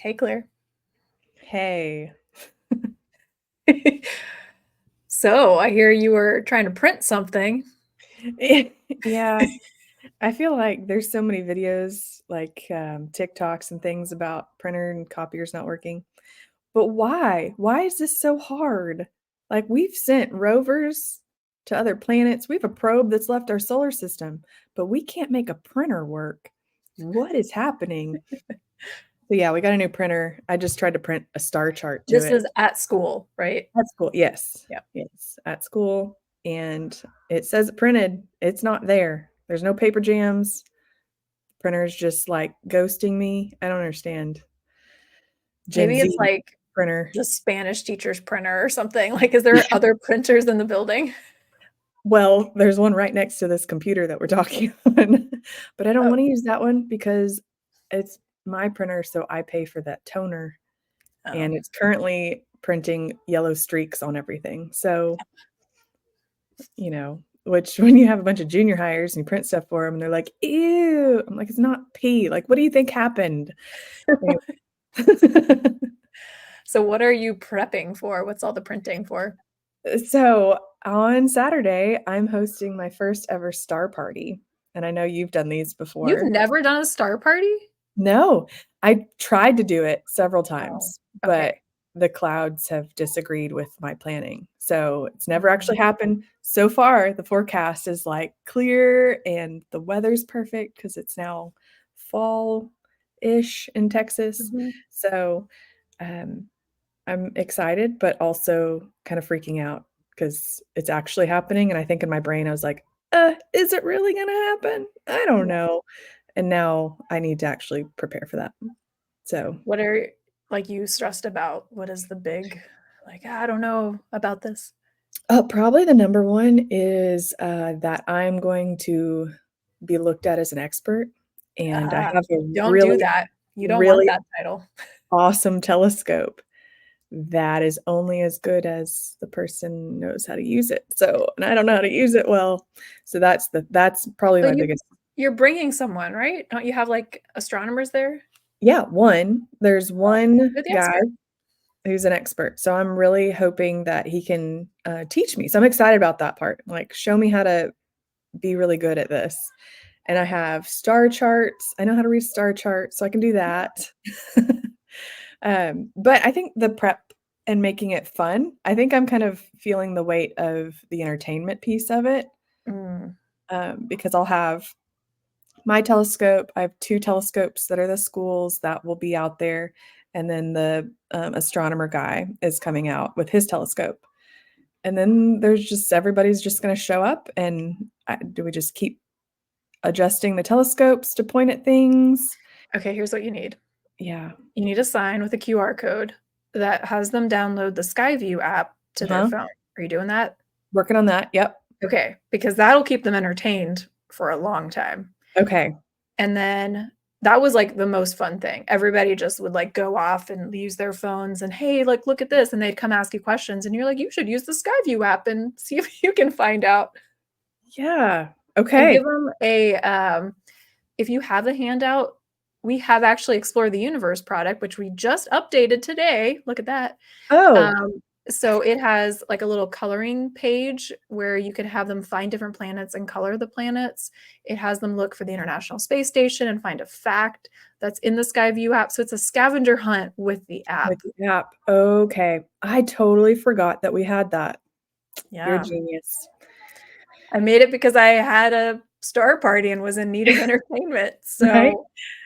Hey, Claire. Hey. So I hear you were trying to print something. Yeah, I feel like there's so many videos like TikToks and things about printer and copiers not working. But why? Why is this so hard? Like we've sent rovers to other planets. We have a probe that's left our solar system, but we can't make a printer work. What is happening? So yeah, we got a new printer. I just tried to print a star chart to This it. is at school, right? At school, yes. Yeah. Yes, at school, and it says it printed. It's not there. There's no paper jams. Printer's just, like, ghosting me. I don't understand. Gen Maybe Z it's like printer. the Spanish teacher's printer or something. Like, is there other printers in the building? Well, there's one right next to this computer that we're talking on, but I don't Oh, wanna use that one because it's my printer, so I pay for that toner, oh. and it's currently printing yellow streaks on everything. So, which when you have a bunch of junior hires and you print stuff for them, and they're like, "Ew." I'm like, "It's not pee. Like, what do you think happened?" Anyway. So what are you prepping for? What's all the printing for? So, on Saturday, I'm hosting my first ever star party, and I know you've done these You've before. never done a star party? No, I tried to do it several Oh, times, but okay. the clouds have disagreed with my planning. So it's never Mm, actually happened. So far, the forecast is like clear and the weather's perfect because it's now fall-ish in Texas. mhm. So um, I'm excited, but also kind of freaking out because it's actually happening. And I think in my brain, I was like, is it really going to happen? I don't Yeah. know. And now I need to actually prepare for that. So, What are like you stressed about? What is the big like, I don't know about this? probably the number one is that I'm going to be looked at as an expert, and I Ah, have a don't do really, that. You don't want really that title. awesome telescope that is only as good as the person knows how to use it. So, and I don't know how to use it well. So that's probably But my biggest. you're bringing someone, right? Don't you have, like, astronomers there? Yeah, there's Oh, one you're the guy expert. who's an expert. So I'm really hoping that he can teach me. So I'm excited about that part. Like, show me how to be really good at this. And I have star charts. I know how to read star charts, so I can do that. But I think the prep and making it fun, I think I'm kind of feeling the weight of the entertainment piece of it, Mm, because I'll have my telescope. I have 2 telescopes that are the schools that will be out there, and then the, astronomer guy is coming out with his telescope. And then there's just everybody's just gonna show up, and do we just keep adjusting the telescopes to point at things? okay, here's what you need. Yeah. You need a sign with a QR code that has them download the Skyview app to their Uh-huh. phone. Are you doing that? Working on that. Yep. Okay, because that'll keep them entertained for a long time. Okay. And then that was, like, the most fun thing. Everybody just would, like, go off and use their phones and, "Hey, like, look at this," and they'd come ask you questions, and you're like, "You should use the Skyview app and see if you can find out." Yeah. And give Okay. them a, if you have a handout, we have actually Explore the Universe product, which we just updated today. Look at that. Oh, Um, so it has like a little coloring page where you could have them find different planets and color the planets. It has them look for the International Space Station and find a fact that's in the Skyview app. So it's a scavenger hunt with the with app. the app. Okay. I totally forgot that we had that. You're a Yeah. genius. I made it because I had a star party and was in need of entertainment. Right? So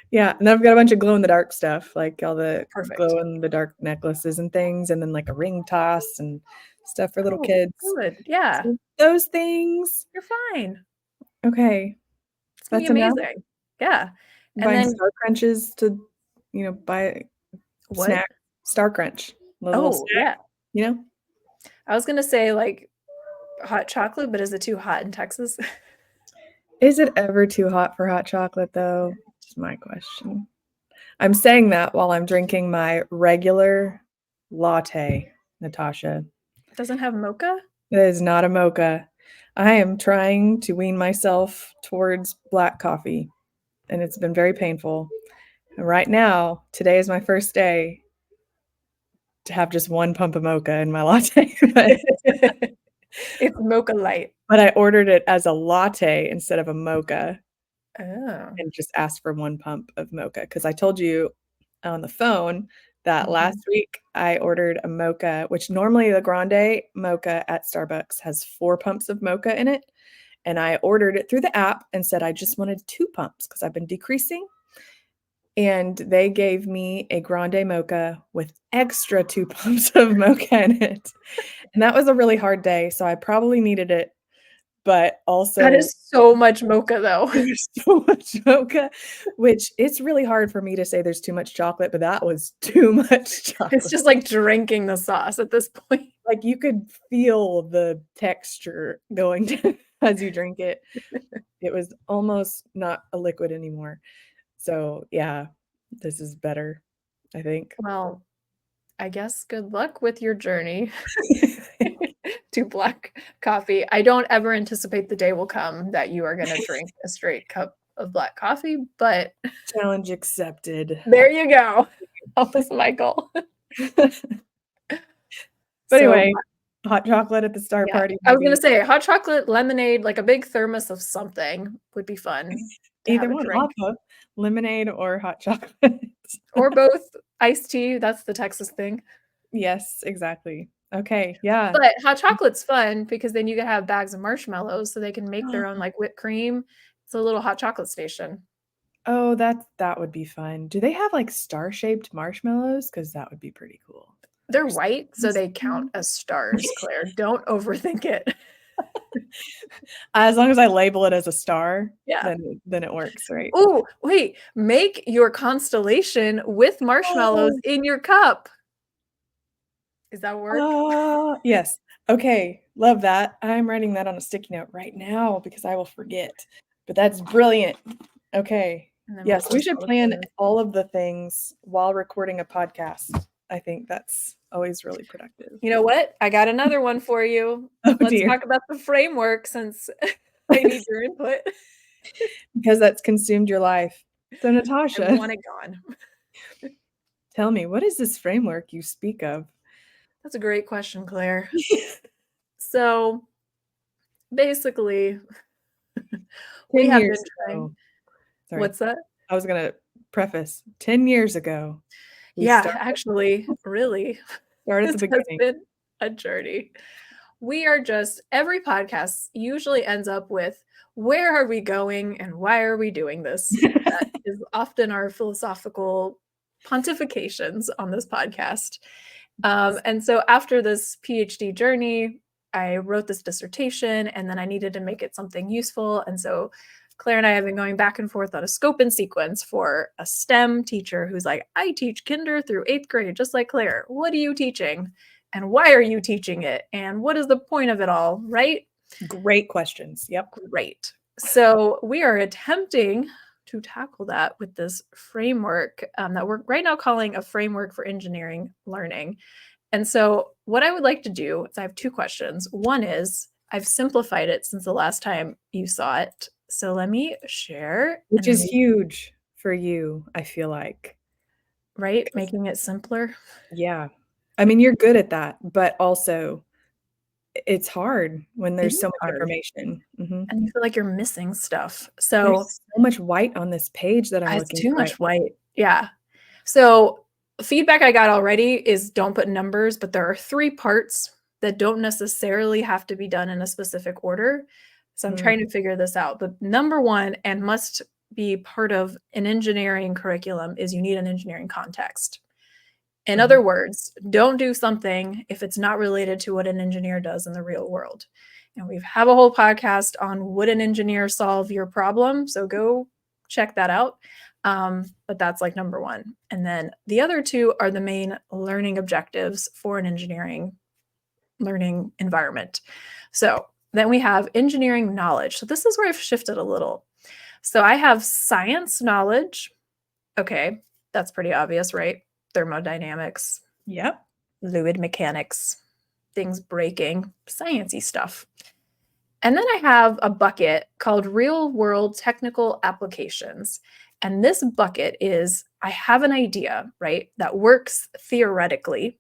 Yeah, and I've got a bunch of glow in the dark stuff, like all the perfect. glow in the dark necklaces and things, and then like a ring toss and stuff for little Oh, kids. good. Yeah, So those things. you're fine. Okay, It's gonna be that's enough. amazing. Yeah. And Buying then Star Crunches to, buy what? snack, Star Crunch, the little Oh, snack, yeah. you know? I was gonna say, like, hot chocolate, but is it too hot in Texas? Is it ever too hot for hot chocolate, though? Is my question. I'm saying that while I'm drinking my regular latte, Natasha. Doesn't have mocha? It is not a mocha. I am trying to wean myself towards black coffee, and it's been very painful. Right now, today is my first day to have just one pump of mocha in my latte, It's mocha light. but I ordered it as a latte instead of a mocha Oh. and just asked for one pump of mocha because I told you on the phone that last Mhm. week I ordered a mocha, which normally the grande mocha at Starbucks has 4 pumps of mocha in it, and I ordered it through the app and said I just wanted 2 pumps because I've been decreasing. And they gave me a grande mocha with extra 2 pumps of mocha in it. And that was a really hard day, so I probably needed it, but That also is so much mocha, though. there's so much mocha, which it's really hard for me to say there's too much chocolate, but that was too much It's chocolate. just like drinking the sauce at this point. Like, you could feel the texture going down as you drink it. It was almost not a liquid anymore. So, yeah, this is better, I think. Well, I guess good luck with your journey to black coffee. I don't ever anticipate the day will come that you are gonna drink a straight cup of black coffee, but Challenge accepted. there you go. That was my goal. But So, anyway, hot chocolate at the star yeah, party I was gonna maybe. say hot chocolate, lemonade, like a big thermos of something would be fun to have Either a one, drink, awesome. Lemonade or hot chocolate. or both. Iced tea, that's the Texas thing. Yes, exactly. Okay, yeah. But hot chocolate's fun because then you can have bags of marshmallows so they can make their own, like, whipped cream. It's a little hot chocolate station. Oh, that would be fun. Do they have, like, star-shaped marshmallows? Because that would be pretty cool. They're Or white, so something. they count as stars, Claire. Don't overthink it. As long as I label it as a star, Yeah. then it works, right? Oh, wait, make your constellation with marshmallows Oh, in your cup. Does that work? yes. Okay, love that. I'm writing that on a sticky note right now because I will forget. But that's brilliant. Okay. And then we'll Yes, we post should all the plan photos. all of the things while recording a podcast. I think that's always really productive. You know what? I got another one for you. Oh Let's dear, talk about the framework since I need your input. because that's consumed your life. So I Natasha, want it gone. tell me, what is this framework you speak of? That's a great question, Claire. So basically, we 10 have been years trying. ago. Sorry. What's that? I was gonna preface 10 years ago, we Yeah, actually, really, start at this the has beginning. been a journey. We are just, every podcast usually ends up with, where are we going and why are we doing this? That is often our philosophical pontifications on this podcast. And so after this PhD journey, I wrote this dissertation and then I needed to make it something useful. And so Claire and I have been going back and forth on a scope and sequence for a STEM teacher who's like, I teach kinder through 8th grade, just like Claire. What are you teaching? And why are you teaching it? And what is the point of it all? Right? Great questions. Yep. Great. So we are attempting to tackle that with this framework that we're right now calling a framework for engineering learning. And so, what I would like to do is I have 2 questions. One is I've simplified it since the last time you saw it. So let me share Which and then is huge for you, I feel like. right, 'Cause making it simpler. yeah. I mean, you're good at that, but also it's hard when It there's is so much hard information. Mhm. and you feel like you're missing stuff. So There's so much white on this page that I'm it's looking too at right much white. Yeah. So feedback I got already is don't put numbers, but there are 3 parts that don't necessarily have to be done in a specific order. So I'm now. trying to figure this out. But number 1 and must be part of an engineering curriculum is you need an engineering context. In Mhm. other words, don't do something if it's not related to what an engineer does in the real world. And we have a whole podcast on would an engineer solve your problem? So go check that out. But that's like number 1. And then the other 2 are the main learning objectives for an engineering learning environment. So then we have engineering knowledge. So this is where I've shifted a little. So I have science knowledge. Okay, that's pretty obvious, right? Thermodynamics, Yep. fluid mechanics, things breaking, sciencey stuff. And then I have a bucket called real world technical applications. And this bucket is I have an idea, right, that works theoretically,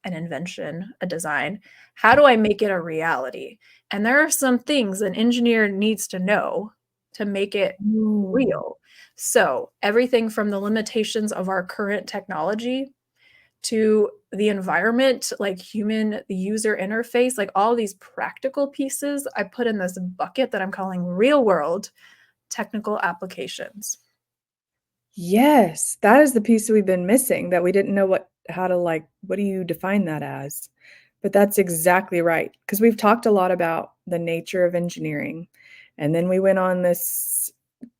an invention, a design. How do I make it a reality? And there are some things an engineer needs to know to make it Ooh. real. So, everything from the limitations of our current technology to the environment, like human user interface, like all these practical pieces, I put in this bucket that I'm calling real world technical applications. Yes, that is the piece that we've been missing, that we didn't know how to, like, what do you define that as? But that's exactly right, because 'cause we've talked a lot about the nature of engineering, and then we went on this,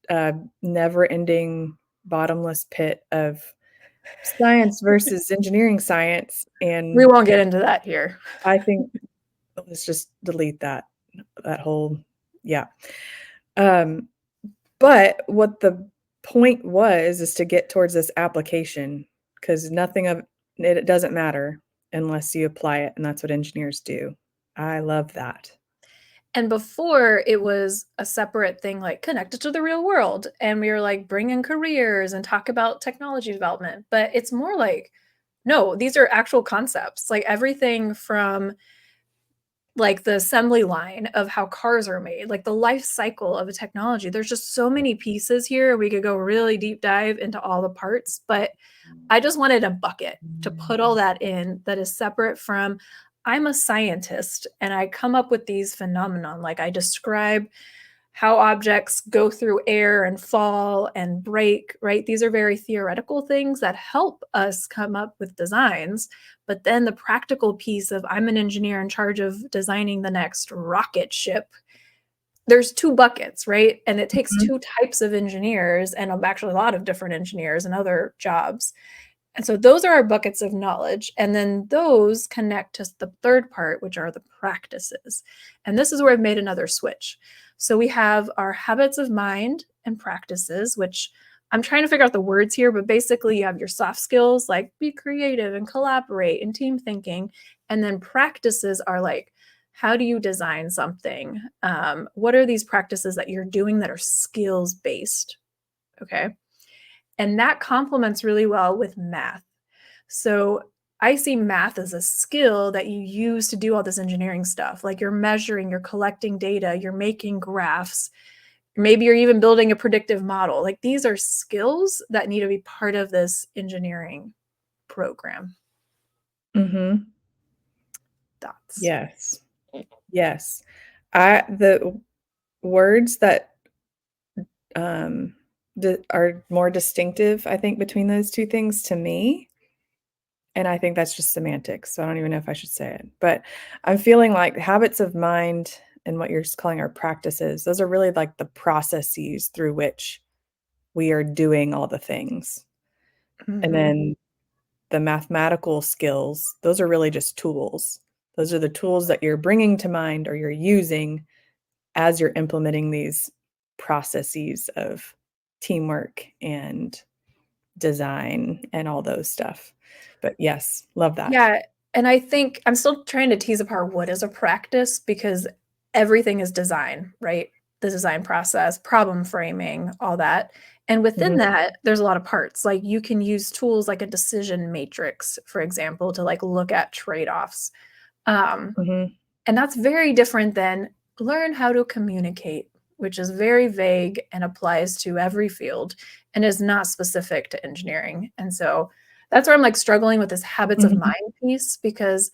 uh, never-ending bottomless pit of science versus engineering science, We and won't get into that here. I think let's just delete that whole yeah. Um, but what the point was is to get towards this application, because nothing of it doesn't matter unless you apply it, and that's what engineers do. I love that. And before it was a separate thing, like connected to the real world. And we were like, bring in careers and talk about technology development. But it's more like, no, these are actual concepts. Like everything from like the assembly line of how cars are made, like the life cycle of a technology. There's just so many pieces here. We could go really deep dive into all the parts, but I just wanted a bucket to put all that in that is separate from I'm a scientist and I come up with these phenomenon. Like I describe how objects go through air and fall and break, right? These are very theoretical things that help us come up with designs. But then the practical piece of I'm an engineer in charge of designing the next rocket ship. There's two buckets, right? And it takes Mhm, two types of engineers and actually a lot of different engineers and other jobs. And so those are our buckets of knowledge. And then those connect to the third part, which are the practices. And this is where I've made another switch. So we have our habits of mind and practices, which I'm trying to figure out the words here, but basically you have your soft skills like be creative and collaborate and team thinking. And then practices are like, how do you design something? What are these practices that you're doing that are skills based? Okay. And that complements really well with math. So I see math as a skill that you use to do all this engineering stuff. Like you're measuring, you're collecting data, you're making graphs. Maybe you're even building a predictive model. Like these are skills that need to be part of this engineering program. mhm. Thoughts? Yes, yes. I the words that, are more distinctive, I think, between those 2 things to me, and I think that's just semantics, so I don't even know if I should say it, but I'm feeling like habits of mind and what you're calling our practices, those are really like the processes through which we are doing all the things. And Hmm. then the mathematical skills, those are really just tools. Those are the tools that you're bringing to mind or you're using as you're implementing these processes of teamwork and design and all those stuff. But yes, love that. Yeah, and I think I'm still trying to tease apart what is a practice because everything is design, right? The design process, problem framing, all that. And within Mhm, that, there's a lot of parts. Like you can use tools like a decision matrix, for example, to like look at trade-offs. Um, mhm, and that's very different than learn how to communicate, which is very vague and applies to every field and is not specific to engineering. And so that's where I'm like struggling with this habits of mhm, mind piece because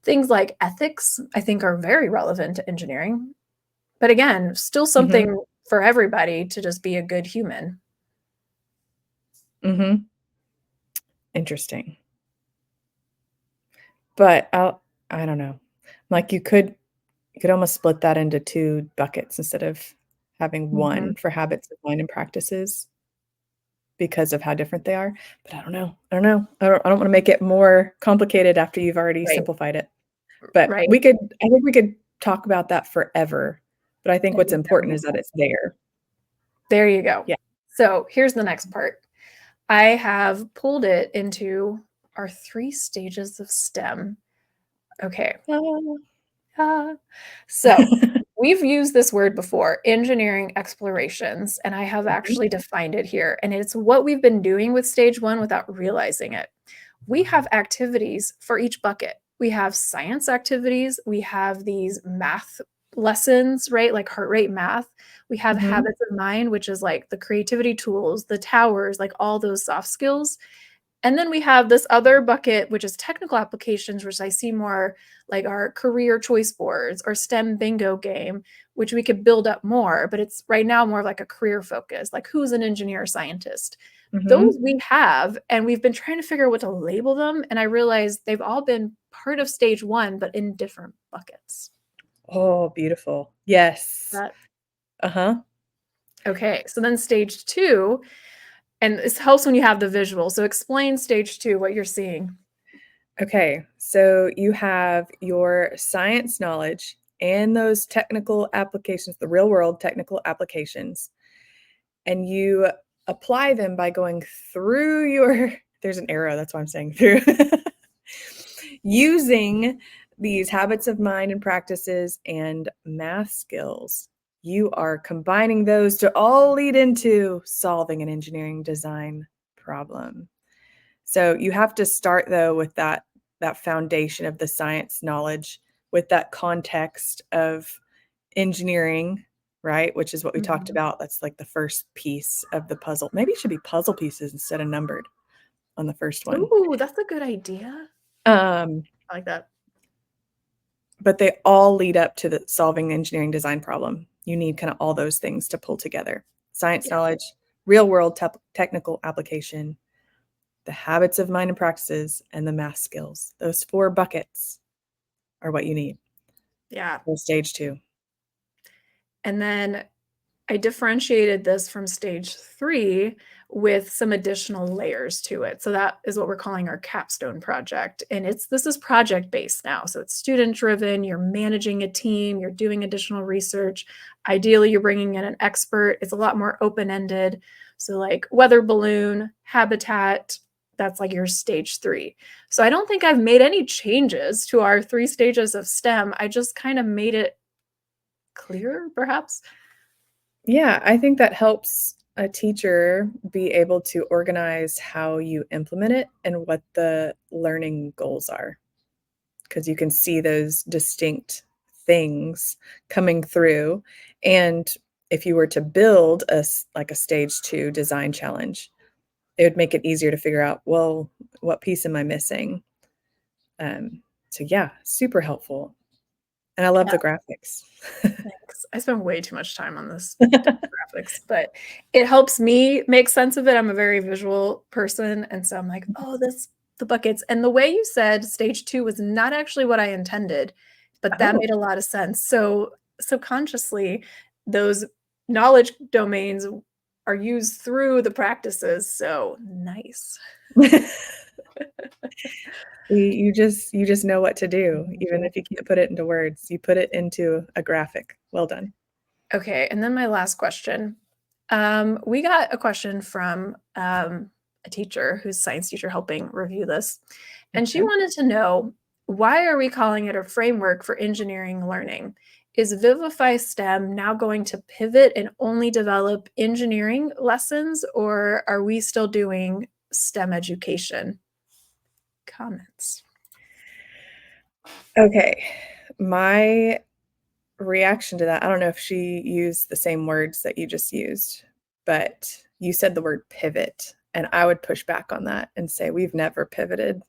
things like ethics, I think, are very relevant to engineering. But again, still mhm, something for everybody to just be a good human. mhm. Interesting. But I don't know. Like, you could almost split that into 2 buckets instead of having Mhm. 1 for habits of mind and practices because of how different they are, but I don't know. I don't know. I don't wanna make it more complicated after you've already Right, simplified it. But right. I think we could talk about that forever, but I think And what's we important definitely is that will. it's there. There you go. Yeah. So here's the next part. I have pulled it into our three stages of STEM. Okay. Oh. Ah. So We've used this word before, engineering explorations, and I have Mhm, actually defined it here. And it's what we've been doing with stage one without realizing it. We have activities for each bucket. We have science activities, we have these math lessons, right? Like heart rate math. We have mhm, habits of mind, which is like the creativity tools, the towers, like all those soft skills. And then we have this other bucket, which is technical applications, which I see more like our career choice boards or STEM bingo game, which we could build up more, but it's right now more of like a career focus, like who's an engineer or scientist. mhm. Those we have, and we've been trying to figure out what to label them. And I realized they've all been part of stage one, but in different buckets. Oh, beautiful. Yes. That Uh-huh. okay. So then stage two, and this helps when you have the visual. So explain stage two, what you're seeing. Okay, so you have your science knowledge and those technical applications, the real world technical applications, and you apply them by going through your there's an arrow, that's why I'm saying through. Using these habits of mind and practices and math skills. You are combining those to all lead into solving an engineering design problem. So you have to start though with that foundation of the science knowledge, with that context of engineering, right? Which is what we talked Mhm. about. That's like the first piece of the puzzle. Maybe it should be puzzle pieces instead of numbered on the first one. Ooh, that's a good idea. Um, I like that. but they all lead up to the solving the engineering design problem. You need kind of all those things to pull together: science Yeah. knowledge, real world technical application, the habits of mind and practices, and the math skills. Those four buckets are what you need Yeah. for stage two. And then I differentiated this from stage three with some additional layers to it. So that is what we're calling our capstone project. And this is project based now. So it's student driven. You're managing a team. You're doing additional research. Ideally, you're bringing in an expert. It's a lot more open ended. So like weather balloon, habitat. That's like your stage three. So I don't think I've made any changes to our three stages of STEM. I just kind of made it clearer, perhaps. Yeah, I think that helps a teacher be able to organize how you implement it and what the learning goals are, because you can see those distinct things coming through. And if you were to build like a stage two design challenge, it would make it easier to figure out, well, what piece am I missing? So yeah, super helpful. And I love the graphics. Thanks. I spend way too much time on this graphics, but it helps me make sense of it. I'm a very visual person, and so I'm like, "Oh, this the buckets." And the way you said stage 2 was not actually what I intended, but that Oh. made a lot of sense. So, subconsciously, those knowledge domains are used through the practices, so nice. You just know what to do, even Mhm. if you can't put it into words. You put it into a graphic. Well done. Okay, and then my last question. We got a question from a teacher who's a science teacher helping review this, and she Okay. wanted to know why are we calling it a framework for engineering learning? Is Vivify STEM now going to pivot and only develop engineering lessons, or are we still doing STEM education? Comments. Okay. My reaction to that, I don't know if she used the same words that you just used, but you said the word pivot, and I would push back on that and say we've never pivoted.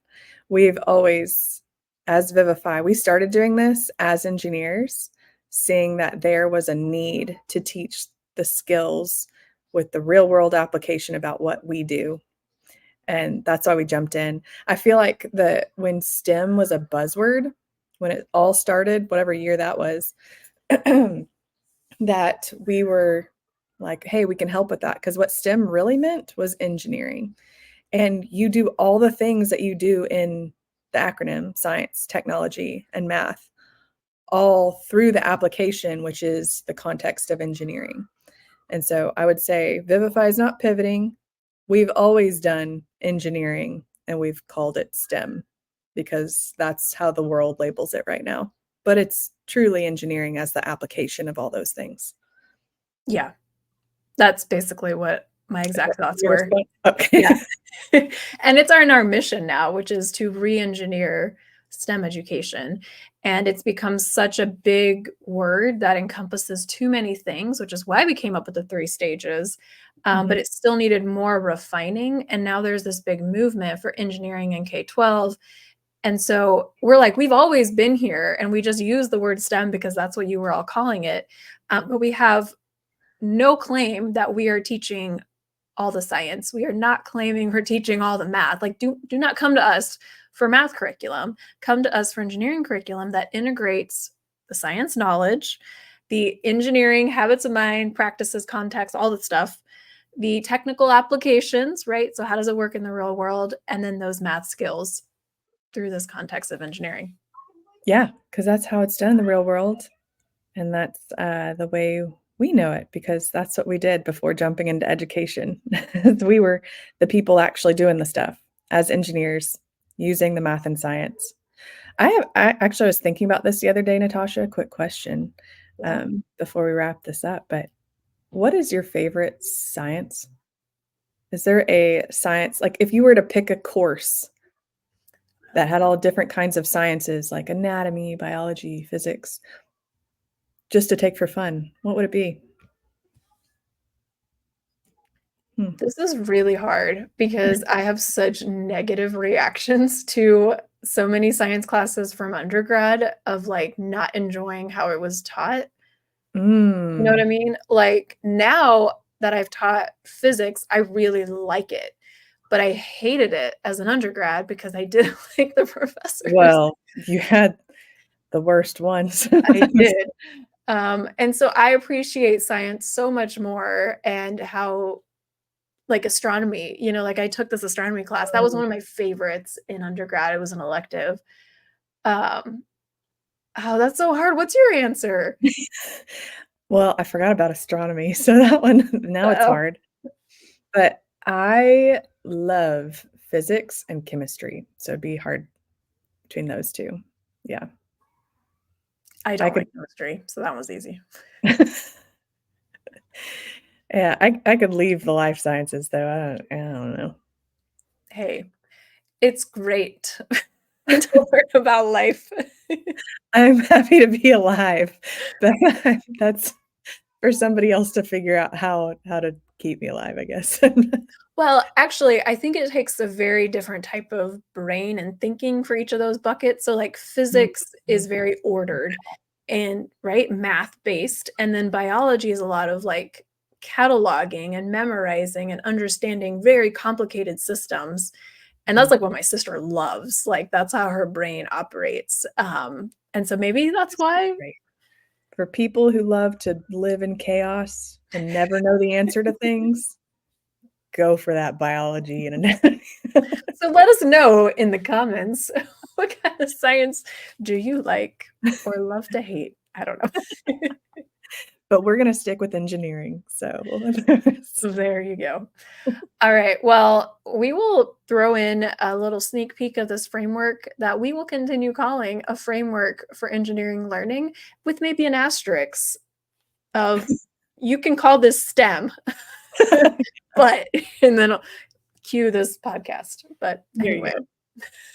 We've always, as Vivify, we started doing this as engineers, seeing that there was a need to teach the skills with the real world application about what we do. And that's why we jumped in. I feel like when STEM was a buzzword, when it all started, whatever year that was, that we were like, hey, we can help with that. Because what STEM really meant was engineering. And you do all the things that you do in the acronym science, technology, and math, all through the application, which is the context of engineering. And so I would say Vivify is not pivoting. We've always done engineering and we've called it STEM because that's how the world labels it right now. But it's truly engineering as the application of all those things. Yeah, that's basically what my Is that exact thoughts your were. response? Yeah. Okay. And it's in our mission now, which is to re-engineer STEM education. And it's become such a big word that encompasses too many things, which is why we came up with the 3 stages. But Mhm. it still needed more refining. And now there's this big movement for engineering in K-12. And so we're like, we've always been here, and we just use the word STEM because that's what you were all calling it. But we have no claim that we are teaching all the science. We are not claiming we're teaching all the math. Like, do not come to us for math curriculum. Come to us for engineering curriculum that integrates the science knowledge, the engineering habits of mind, practices, context, all the stuff, the technical applications, right? So how does it work in the real world? And then those math skills through this context of engineering. Yeah, because that's how it's done in the real world, and that's the way we know it because that's what we did before jumping into education. We were the people actually doing the stuff as engineers using the math and science. I actually was thinking about this the other day, Natasha. Quick question Yeah. before we wrap this up, but what is your favorite science? Is there a science, like if you were to pick a course that had all different kinds of sciences like anatomy, biology, physics, just to take for fun, what would it be? Hmm. This is really hard because I have such negative reactions to so many science classes from undergrad of like not enjoying how it was taught. You know what I Mm. mean? Like now that I've taught physics, I really like it, but I hated it as an undergrad because I didn't like the professors. Well, you had the worst ones. I did. And so I appreciate science so much more and how like astronomy, like I took this astronomy class. That was one of my favorites in undergrad. It was an elective. Um, oh, that's so hard. What's your answer? Well, I forgot about astronomy, so that one now it's Uh-oh. hard. But I love physics and chemistry, so it'd be hard between those 2. Yeah. I I don't could like chemistry, so that was easy. Yeah, I could leave the life sciences though, I don't know. Hey, it's great to learn about life. I'm happy to be alive, but that's for somebody else to figure out how to keep me alive, I guess. Well, actually, I think it takes a very different type of brain and thinking for each of those buckets. So, like, physics Mhm. is very ordered and, right, math based. And then biology is a lot of like cataloging and memorizing and understanding very complicated systems. And that's Mhm. like what my sister loves. Like, that's how her brain operates. And so maybe that's It's so why. great. For people who love to live in chaos and never know the answer to things, go for that biology and anatomy. So let us know in the comments what kind of science do you like or love to hate? I don't know. But we're gonna stick with engineering, so There you go. All right. Well, we will throw in a little sneak peek of this framework that we will continue calling a framework for engineering learning with maybe an asterisk of you can call this STEM, but, and then I'll cue this podcast. But There you anyway,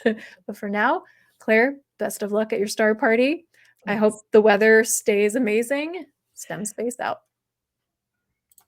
go. but for now, Claire, best of luck at your star party. I Thanks. hope the weather stays amazing. STEM space out.